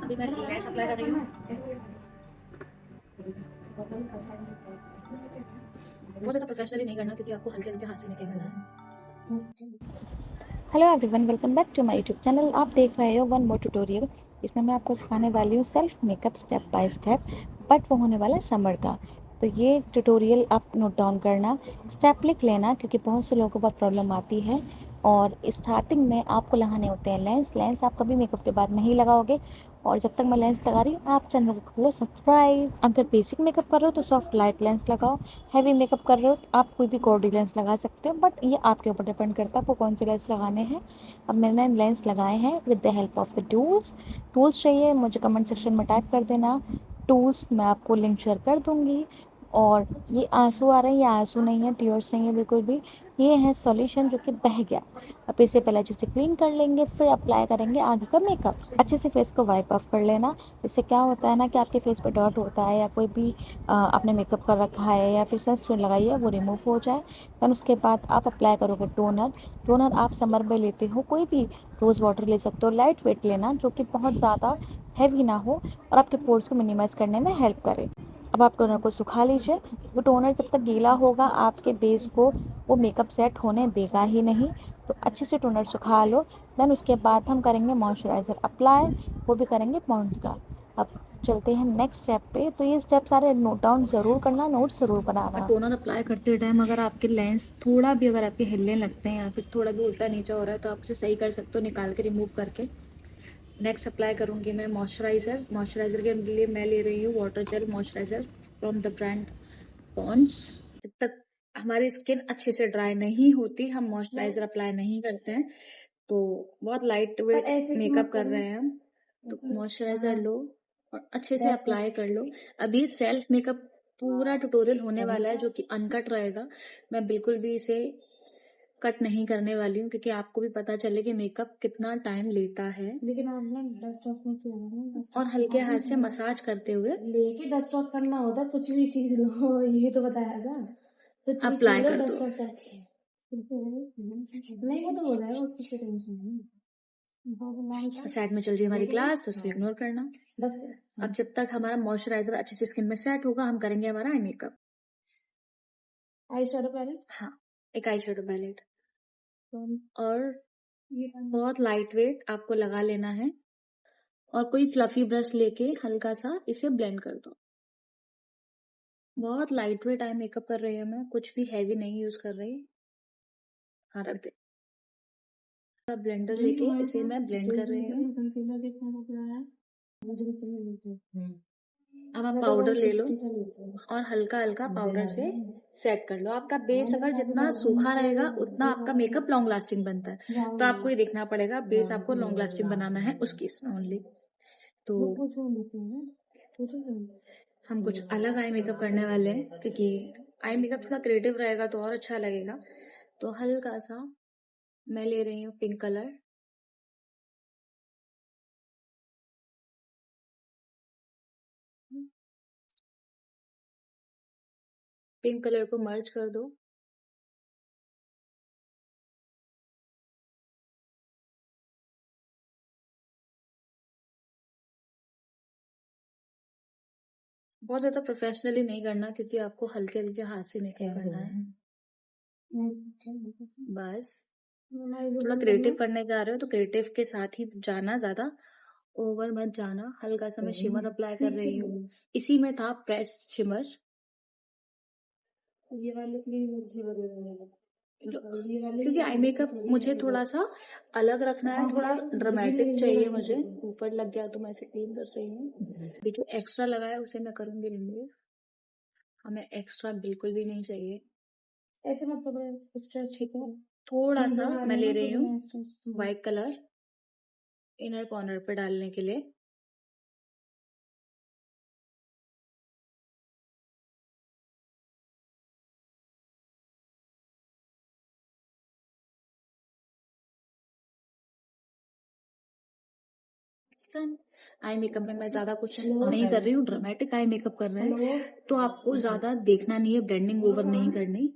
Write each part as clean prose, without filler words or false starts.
अभी मैं लैश अप्लाई कर रही हूँ। बहुत ज़्यादा प्रोफेशनली नहीं करना क्योंकि आपको हल्के हल्के हाथ से लेके करना है। Hello everyone, welcome back to my YouTube channel. आप देख रहे हो वन मोर ट्यूटोरियल। इसमें मैं आपको सिखाने वाली हूँ self makeup step by step, but वो होने वाला है समर का। तो ये ट्यूटोरियल आप नोट डाउन करना, स्टेप लिख लेना, क्योंकि बहुत से लोगों को बहुत प्रॉब्लम आती है। और स्टार्टिंग में आपको लगाने होते हैं लेंस आप कभी मेकअप के बाद नहीं लगाओगे। और जब तक मैं लेंस लगा रही हूँ, आप चैनल को कर लो सब्सक्राइब। अगर बेसिक मेकअप कर रहे हो तो सॉफ्ट लाइट लेंस लगाओ। हैवी मेकअप कर रहे हो तो आप कोई भी गॉडी लेंस लगा सकते हो, बट ये आपके ऊपर डिपेंड करता है आपको कौन से लेंस लगाने हैं। अब मैंने लेंस लगाए हैं with the help of the tools चाहिए मुझे कमेंट सेक्शन में टाइप कर देना। टूल्स मैं आपको लिंक शेयर कर दूँगी। और ये आंसू आ रहे हैं, ये आंसू नहीं है, टीयर्स नहीं है बिल्कुल भी। ये है सॉल्यूशन जो कि बह गया। अब इसे पहले अच्छे से क्लीन कर लेंगे, फिर अप्लाई करेंगे आगे का मेकअप। अच्छे से फेस को वाइप ऑफ कर लेना। इससे क्या होता है ना कि आपके फेस पे डॉट होता है या कोई भी आपने मेकअप कर रखा है या फिर सनस्क्रीन लगाई है वो रिमूव हो जाए। दैन उसके बाद आप अप्लाई करोगे टोनर आप समर में लेते हो कोई भी रोज़ वाटर ले सकते हो। लाइट वेट लेना जो कि बहुत ज़्यादा हैवी ना हो और आपके पोर्स को मिनिमाइज़ करने में हेल्प करे। अब आप टोनर को सुखा लीजिए। वो टोनर जब तक गीला होगा आपके बेस को वो मेकअप सेट होने देगा ही नहीं। तो अच्छे से टोनर सुखा लो। देन उसके बाद हम करेंगे मॉइस्चराइज़र अप्लाई, वो भी करेंगे पॉन्ड्स का। अब चलते हैं नेक्स्ट स्टेप पे। तो ये स्टेप सारे नोट डाउन ज़रूर करना, नोट ज़रूर बनाना। टोनर अप्लाई करते टाइम अगर आपके लेंस थोड़ा भी अगर आपके हिलने लगते हैं या फिर थोड़ा भी उल्टा नीचा हो रहा है तो आप उसे सही कर सकते हो निकाल के, रिमूव करके। नेक्स्ट अप्लाई करूँगी मैं मॉइस्चराइज़र के लिए मैं ले रही हूँ water gel moisturiser from the brand Pond's. जब तक हमारी स्किन अच्छे से ड्राई नहीं होती हम मॉइस्चराइज़र अप्लाई नहीं करते हैं। तो बहुत लाइट वेट मेकअप कर रहे हैं हम, तो मॉइस्चराइज़र लो और अच्छे से अप्लाई कर लो। अभी सेल्फ मेकअप पूरा ट्यूटोरियल होने वाला है जो कि अनकट रहेगा। मैं बिल्कुल भी इसे कट नहीं करने वाली हूँ क्योंकि आपको भी पता चले कि मेकअप कितना टाइम लेता है। लेकिन आप ना डस्ट ऑफ नहीं किया ना, और हल्के हाथ से मसाज करते हुए लेके डस्ट ऑफ करना होता है। कुछ भी चीज लो, ये तो बताया था। कुछ भी अप्लाई चीज लो कर दो। डस्ट ऑफ करके नहीं, वो तो हो जाएगा, उसकी कोई टेंशन नहीं। साइड में चल रही है हमारी क्लास तो उसे इग्नोर करना। डस्ट अब जब तक हमारा मॉइस्चराइजर अच्छे से स्किन में सेट होगा हम करेंगे हमारा eye makeup. Eye shadow palette, हाँ, एक आई शेडो पैलेट और ये बहुत लाइट वेट आपको लगा लेना है और कोई फ्लफी ब्रश लेके हल्का सा इसे ब्लेंड कर दो। बहुत लाइट वेट आई मेकअप कर रही हूँ मैं, कुछ भी हैवी नहीं यूज कर रही। हाँ, रख दे। ब्लेंडर लेके इसे मैं ब्लेंड कर रही हूँ। कंसीलर कितना का पड़ा है मुझे समझ नहीं। अब आप पाउडर ले लो और हल्का हल्का पाउडर से सेट कर लो। आपका बेस अगर जितना सूखा रहेगा उतना आपका मेकअप लॉन्ग लास्टिंग बनता है। तो आपको ये देखना पड़ेगा बेस आपको लॉन्ग लास्टिंग बनाना है उसकी इसमें ओनली। तो हम कुछ अलग आई मेकअप करने वाले हैं क्योंकि आई मेकअप थोड़ा क्रिएटिव रहेगा तो और अच्छा लगेगा। तो हल्का सा मैं ले रही हूँ पिंक कलर। पिंक कलर को मर्ज कर दो। बहुत ज्यादा प्रोफेशनली नहीं करना क्योंकि आपको हल्के हल्के हाथ से मेकअप करना है। बस थोड़ा क्रिएटिव करने जा रहे हो तो क्रिएटिव के साथ ही जाना, ज्यादा ओवर मत जाना। हल्का सा मैं शिमर अप्लाई कर रही हूँ। इसी में था प्रेस शिमर। ये वाले क्योंकि आई मेकअप मुझे थोड़ा सा अलग रखना है, थोड़ा ड्रामेटिक चाहिए मुझे। ऊपर लग गया तो मैं इसे क्लीन कर रही हूँ। अभी जो एक्स्ट्रा लगा है उसे मैं करूंगी रिमूव। हमें एक्स्ट्रा बिल्कुल भी नहीं चाहिए। ऐसे मत पकड़ो, स्ट्रेच ठीक है, थोड़ा सा मैं ले रही हूँ व्हाइट कलर इनर कॉर्नर पे डालने के लिए। आई मेकअप में मैं ज्यादा कुछ नहीं कर रही हूँ, ड्रामेटिक आई मेकअप कर रहे हैं तो आपको ज्यादा देखना नहीं है, ब्लेंडिंग ओवर नहीं करनी।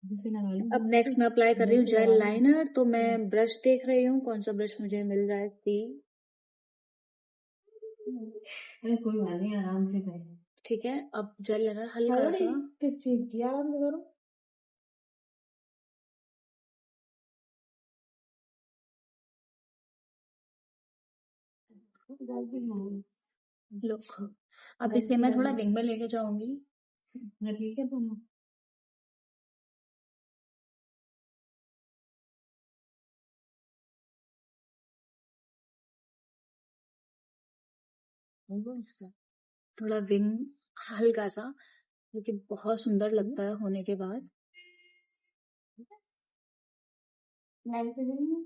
अब नेक्स्ट मैं अप्लाई कर रही हूँ जेल लाइनर। तो मैं ब्रश देख रही हूँ कौन सा ब्रश मुझे मिल जाए। अरे कोई बात नहीं, आराम से कर। ठीक है, अब जेल लाइनर हल्का सा। किस चीज की आराम से करो। लुक, अब इसे मैं थोड़ा विंग में लेके जाऊंगी। ठीक है तुम। थोड़ा विंग हल्का सा, क्योंकि बहुत सुंदर लगता है होने के बाद। लाइन से नहीं,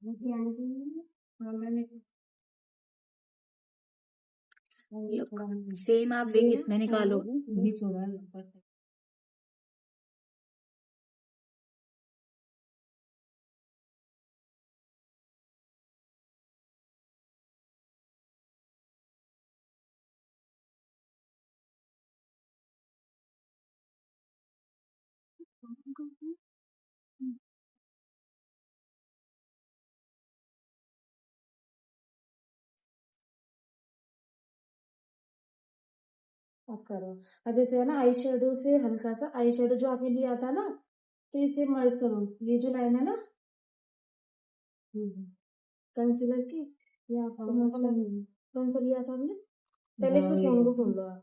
लाइन से नहीं। हाँ मैंने लुक सेम आप विंग इसमें निकालोगे। नहीं छोड़ा ऊपर। अब करो। अब इसे है ना आई शेडो से हल्का सा आई शेडो जो आपने लिया था ना, तो इसे मर्ज करो। ये जो लाइन है ना कंसीलर की, ये आपको मर्ज करनी है। कौन सा लिया था हमने? पहले से फोन को खोल लो आप।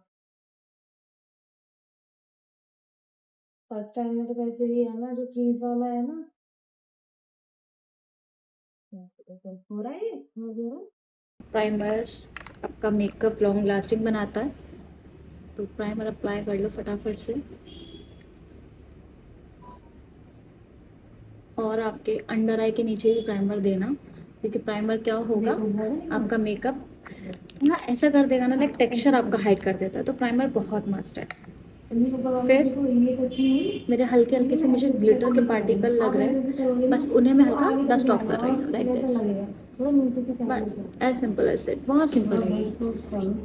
फर्स्ट टाइम में तो वैसे भी है ना, जो क्रीज वाला है ना, हो रहा है ये मुझे ना। प्राइमर आपका मेकअप लॉन्ग लास्टिंग बनाता है, तो प्राइमर अप्लाई कर लो फटाफट से। और आपके अंडर आई के नीचे भी प्राइमर देना, क्योंकि प्राइमर क्या होगा, आपका मेकअप ना ऐसा कर देगा ना, लाइक टेक्सचर आपका हाइड कर देता है। तो प्राइमर बहुत मस्त है। फिर मेरे हल्के हल्के से मुझे ग्लिटर के पार्टिकल लग रहे हैं, बस उन्हें मैं हल्का डस्ट ऑफ कर रही हूँ लाइक दिस। बस एज सिंपल एज इट, बहुत सिंपल है ये।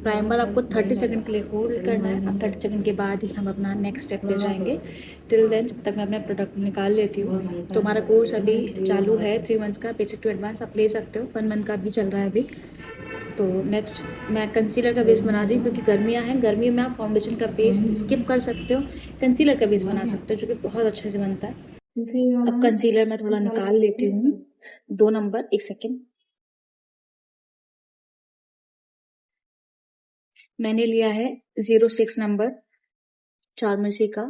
प्राइमर आपको 30 सेकंड के लिए होल्ड करना है। अब 30 सेकंड के बाद ही हम अपना नेक्स्ट स्टेप पे जाएंगे। टिल देन जब तक मैं अपना प्रोडक्ट निकाल लेती हूँ। तो हमारा कोर्स अभी चालू है 3 मंथ्स का, बेसिक टू एडवांस आप ले सकते हो। 1 मंथ का भी चल रहा है अभी। तो नेक्स्ट मैं कंसीलर का बेस बना रही हूँ, क्योंकि गर्मियाँ हैं। गर्मी में आप फाउंडेशन का बेस स्किप कर सकते हो, कंसीलर का बेस बना सकते हो, जो कि बहुत अच्छे से बनता है। अब कंसीलर मैं थोड़ा निकाल लेती हूँ। 2 नंबर, 1 सेकेंड। मैंने लिया है 06 नंबर चारमेसी का,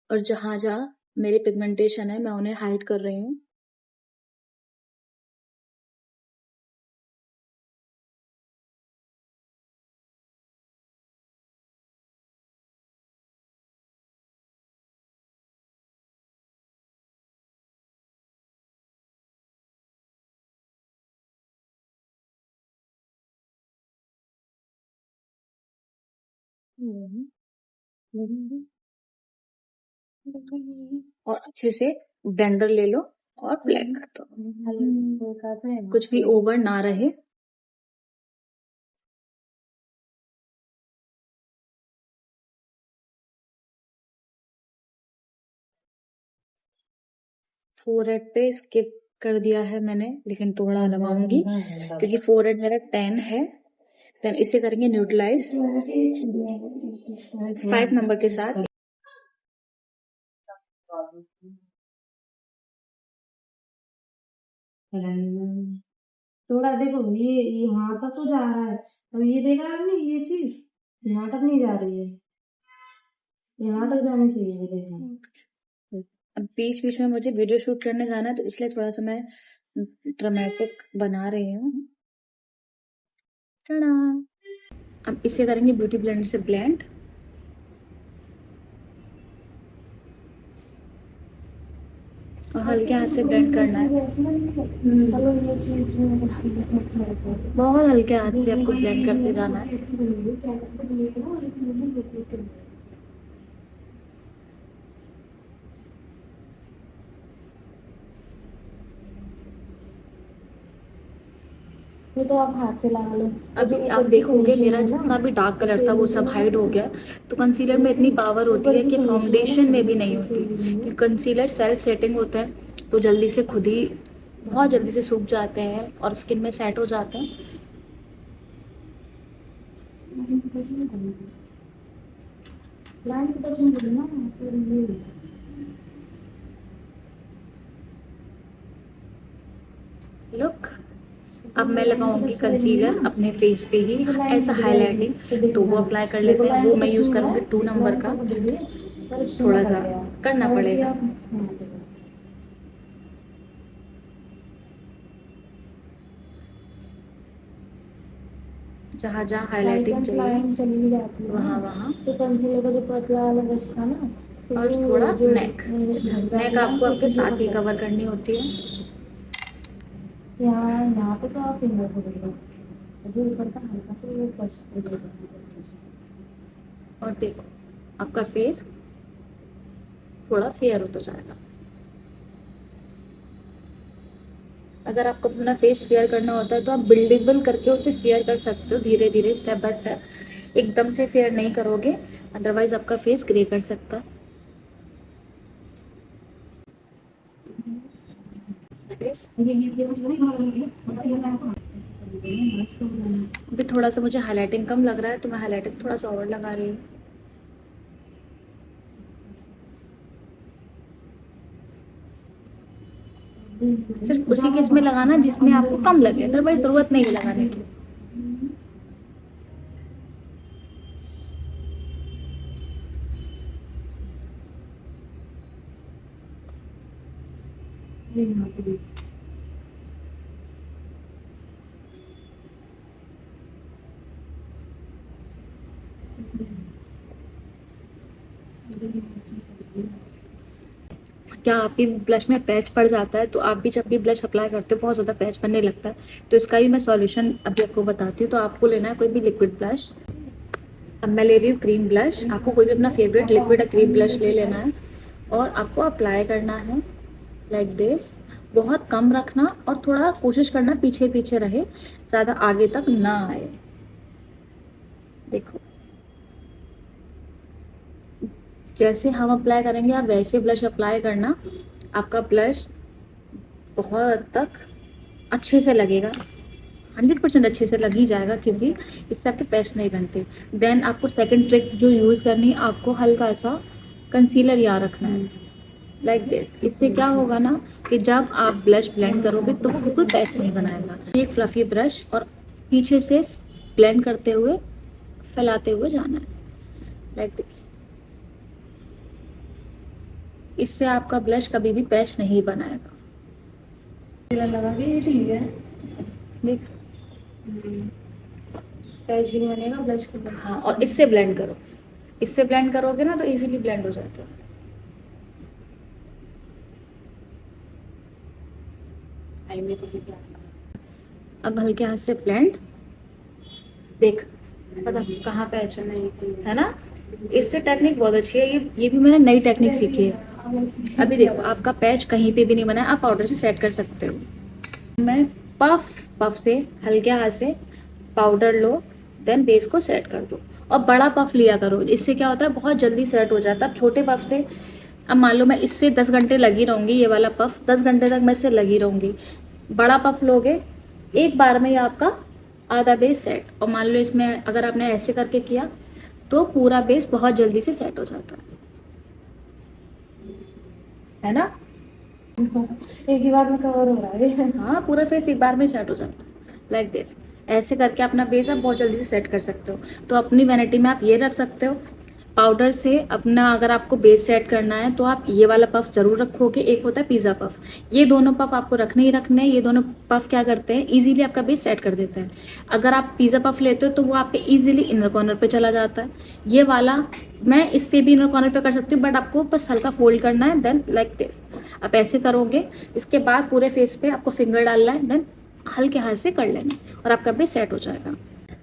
और जहाँ जहाँ मेरे पिगमेंटेशन है मैं उन्हें हाइड कर रही हूँ। और अच्छे से ब्लेंडर ले लो और ब्लेंड कर दो, कुछ भी ओवर ना रहे। फोरहेड पे स्किप कर दिया है मैंने, लेकिन थोड़ा लगाऊंगी क्योंकि फोरहेड मेरा 10 है। देन इसे करेंगे न्यूट्रलाइज 5 नंबर के साथ। थोड़ा देखो, ये यहाँ तक तो जा रहा है। अब ये देख रहा है आपने, ये चीज यहाँ तक नहीं जा रही है, यहाँ तक जानी चाहिए ये देखो। अब बीच बीच में मुझे वीडियो शूट करने जाना है, तो इसलिए थोड़ा सा मैं ड्रामेटिक बना रही हूँ। टाडा! अब इसे करेंगे ब्यूटी ब्लेंडर से ब्लेंड। और हल्के हाथ से ब्लेंड करना है। बहुत हल्के हाथ से आपको ब्लेंड करते जाना है। ये तो आप हाथ से लगा लो। अभी आप देखोगे मेरा जितना भी डार्क कलर था वो सब हाइड हो गया। तो कंसीलर में इतनी पावर होती है कि फाउंडेशन में भी नहीं होती, क्योंकि कंसीलर सेल्फ सेटिंग होता है तो जल्दी से खुद ही बहुत जल्दी से सूख जाते हैं और स्किन में सेट हो जाते हैं। लुक, अब मैं लगाऊंगी कंसीलर अपने फेस पे ही ऐसा हाईलाइटिंग, तो वो अप्लाई कर लेते हैं। वो मैं यूज़ करूँगी 2 नंबर का, थोड़ा सा करना पड़ेगा। जहाँ जहाँ हाईलाइटिंग चाहिए चली भी जाती है वहाँ वहाँ, तो कंसीलर का जो पतला वाला ब्रश था ना, तो और वो थोड़ा जो नेक आपको आपके साथ ही कवर करनी होती है। यहाँ पे तो आप फिंगर से देख लो, जो ऊपर का हल्का सा वो ब्रश से देख लो। और देखो आपका फेस थोड़ा फेयर होता जाएगा। अगर आपको अपना फेस फेयर करना होता है तो आप बिल्डेबल करके उसे फेयर कर सकते हो, धीरे धीरे स्टेप बाय स्टेप। एकदम से फेयर नहीं करोगे, अदरवाइज आपका फेस ग्रे कर सकता है। अभी थोड़ा सा मुझे हाईलाइटिंग कम लग रहा है तो मैं हाईलाइटिंग थोड़ा सा और लगा रही हूँ। सिर्फ उसी केस में लगाना जिसमें आपको कम लगे, अदरवाइज ज़रूरत नहीं है लगाने की। क्या आपकी ब्लश में पैच पड़ जाता है, तो आप भी जब भी ब्लश अप्लाई करते हो बहुत ज़्यादा पैच बनने लगता है, तो इसका भी मैं सॉल्यूशन अभी आपको बताती हूँ। तो आपको लेना है कोई भी लिक्विड ब्लश। अब मैं ले रही हूँ क्रीम ब्लश। आपको कोई भी अपना फेवरेट लिक्विड या क्रीम ब्लश ले लेना है और आपको अप्लाई करना है लाइक दिस। बहुत कम रखना और थोड़ा कोशिश करना पीछे पीछे रहे, ज़्यादा आगे तक ना आए। देखो जैसे हम अप्लाई करेंगे आप वैसे ब्लश अप्लाई करना, आपका ब्लश बहुत हद तक अच्छे से लगेगा, 100% अच्छे से लग ही जाएगा, क्योंकि इससे आपके पैच नहीं बनते। देन आपको सेकंड ट्रिक जो यूज़ करनी है, आपको हल्का सा कंसीलर यहाँ रखना है लाइक दिस। इससे क्या होगा ना कि जब आप ब्लश ब्लेंड करोगे तो वो बिल्कुल पैच नहीं बनाएगा। एक फ्लफी ब्रश और पीछे से ब्लेंड करते हुए फैलाते हुए जाना है लाइक दिस। इससे आपका ब्लश कभी भी पैच नहीं बनाएगा। लगा के ये ठीक है, देख पैच भी नहीं बनेगा ब्लश के। हाँ, और इससे ब्लेंड करो। इससे ब्लेंड करोगे ना तो इजीली ब्लेंड हो जाता है। अब हल्के हाथ से ब्लेंड, देख पता कहाँ पैच है ना। इससे टेक्निक बहुत अच्छी है। ये भी मैंने नई टेक्निक सीखी है। अभी देखो आपका पैच कहीं पे भी नहीं बना है, आप पाउडर से सेट कर सकते हो। मैं पफ से हल्के हाथ से पाउडर लो, देन बेस को सेट कर दो और बड़ा पफ लिया करो। इससे क्या होता है बहुत जल्दी सेट हो जाता है। अब छोटे पफ से, अब मान लो मैं इससे 10 घंटे लगी रहूँगी, ये वाला पफ 10 घंटे तक मैं इससे लगी रहूँगी। बड़ा पफ लोगे एक बार में ही आपका आधा बेस सेट, और मान लो इसमें अगर आपने ऐसे करके किया तो पूरा बेस बहुत जल्दी से सेट हो जाता है ना। एक ही बार में कवर हो रहा है। हाँ, पूरा फेस एक बार में सेट हो जाता है लाइक दिस। ऐसे करके अपना बेस आप बहुत जल्दी से सेट कर सकते हो। तो अपनी वैनिटी में आप ये रख सकते हो पाउडर से अपना। अगर आपको बेस सेट करना है तो आप ये वाला पफ ज़रूर रखोगे। एक होता है पिज़्ज़ा पफ, ये दोनों पफ आपको रखने ही रखने हैं। ये दोनों पफ क्या करते हैं, इजीली आपका बेस सेट कर देते हैं। अगर आप पिज़्ज़ा पफ लेते हो तो वो आपके इजीली इनर कॉर्नर पे चला जाता है। ये वाला मैं इससे भी इनर कॉर्नर पे कर सकती हूँ, बट आपको बस हल्का फोल्ड करना है, देन लाइक दिस आप ऐसे करोगे। इसके बाद पूरे फेस पे आपको फिंगर डालना है, देन हल्के हाथ से कर लेना और आपका बेस सेट हो जाएगा।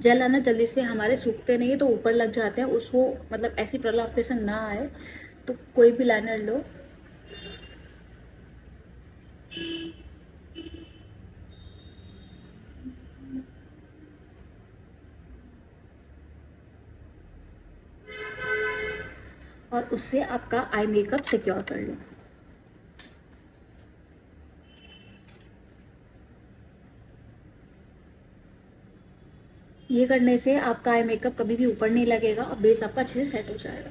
जेल है ना जल्दी से हमारे सूखते नहीं है तो ऊपर लग जाते हैं, उसको मतलब ऐसी प्रॉब्लम आपके संग ना आए तो कोई भी लाइनर लो, और उससे आपका आई मेकअप सिक्योर कर लो। ये करने से आपका आई मेकअप कभी भी ऊपर नहीं लगेगा और बेस आपका अच्छे से सेट हो जाएगा।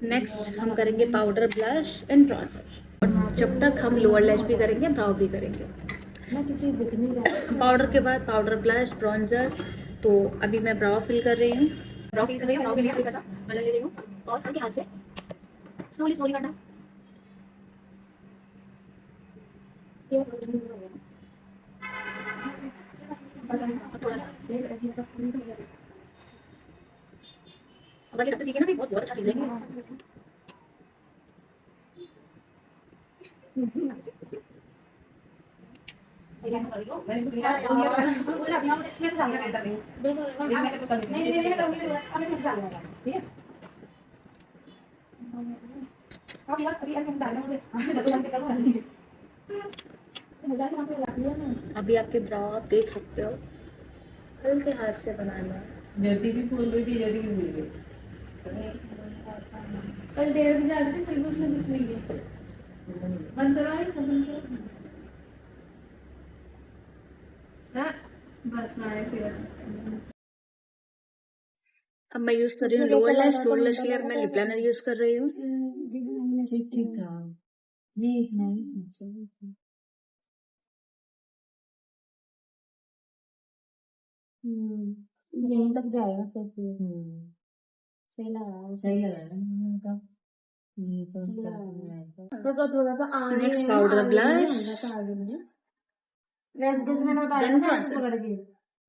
नेक्स्ट हम करेंगे पाउडर, ब्लश एंड ब्रॉन्जर। और जब तक हम लोअर लैश भी करेंगे, ब्राउ भी करेंगे। पाउडर के बाद पाउडर, ब्लश, ब्रॉन्जर। तो अभी मैं ब्राउ फिल कर रही हूँ। ब्राउ फिल कर रही हूँ, ब्राउ के लिए हल्का सा कलर ले रही हूँ और हल्के हाथ से स्लोली स्लोली करना। थोड़ा सा अगर ये सीखे ना तो बहुत अच्छा सीख लेंगे। अभी आपके ब्राउ आप देख सकते हो, हल्के हाथ से बनाना है। ज्योति भी बोल रही थी, ज्योति भी भूल गई। कल 1:30 बजे आ रही थी, फिर भी उसने कुछ नहीं किया। बंद करो, आई सब बंद करो। हाँ, बस हाँ ऐसे अब मैं यूज कर रही हूँ लोअर लैश। लोअर लैश के लिए अब मैं लिप लाइनर यूज कर रही हूँ। ठीक ठीक था ये नहीं यहीं तक जाएगा सिर्फ ये। सही लगा, सही लगा ये तो बस और थोड़ा सा आगे नेक्स्ट है ना, पाउडर, आगे ब्लश, नहीं होगा था आगे में। वैसे जैसे मैंने बताया Then था bronzer. पकड़ के,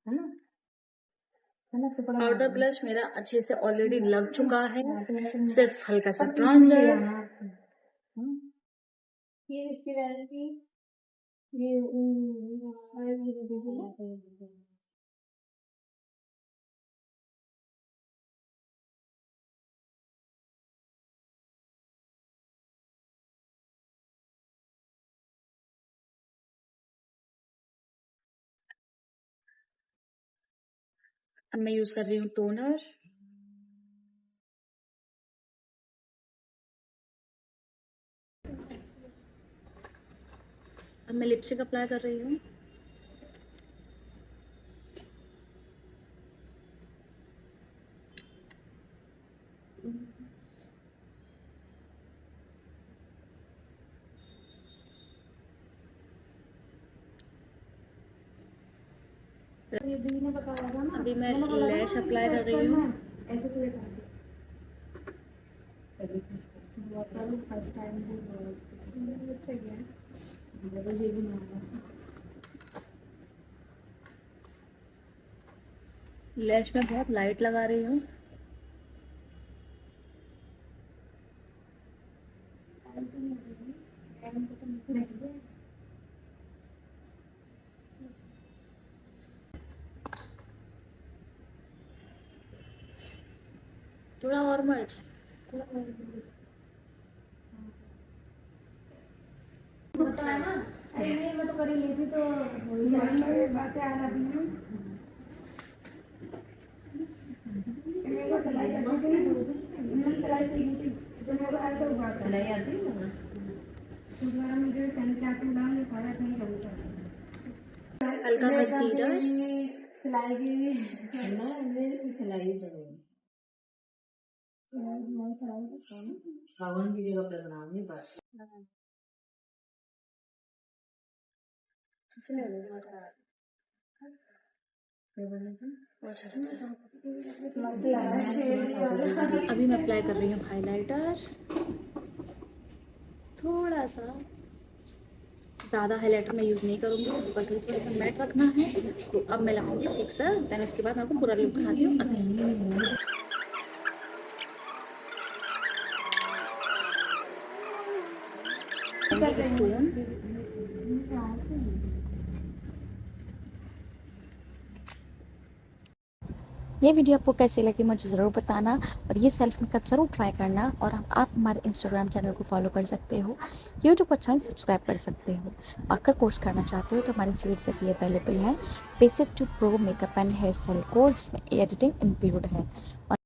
है ना, इसको पकड़ पाउडर ब्लश मेरा अच्छे से ऑलरेडी लग चुका है। के सिर्फ हल्का सा अब पीछे नहीं ब्रॉन्जर। आना आपको। ये इसकी वजह की ये अब मैं यूज कर रही हूँ टोनर। अब मैं लिपस्टिक अप्लाई कर रही हूँ। ये दी ने बताया था ना, अभी मैं मैंने बोला था लैश ना, अप्लाई कर रही करना हूँ। है, ऐसे से फर्स्ट टाइम भी अच्छा गया मुझे भी माना। लैश में बहुत लाइट लगा रही हूँ। थोड़ा और मर्च। बताया ना, अरे नहीं मैं तो कर ही लेती तो बातें आ जाती हैं। सिलाई आती है ना, मुझे पहन के आती हूँ, सारा नहीं करता। हल्का कंसीलर। सिलाई की ना, मेरी सिलाई सावन की जगह पर बनाऊंगी बस। अभी मैं अप्लाई कर रही हूँ हाइलाइटर। थोड़ा सा ज़्यादा हाइलाइटर मैं यूज़ नहीं करूँगी, बस थोड़ा सा मैट रखना है। तो अब मैं लगाऊंगी फिक्सर, देन उसके बाद मैं आपको पूरा लुक दिखाती हूँ। अभी स्टोन। ये वीडियो आपको कैसी लगी मुझे ज़रूर बताना, और ये सेल्फ मेकअप ज़रूर ट्राई करना। और आप हमारे इंस्टाग्राम चैनल को फॉलो कर सकते हो, यूट्यूब का चैनल सब्सक्राइब कर सकते हो। अगर कोर्स करना चाहते हो तो हमारी सीट्स अभी अवेलेबल है, basic to pro makeup and hair style course में एडिटिंग इंक्लूड है। और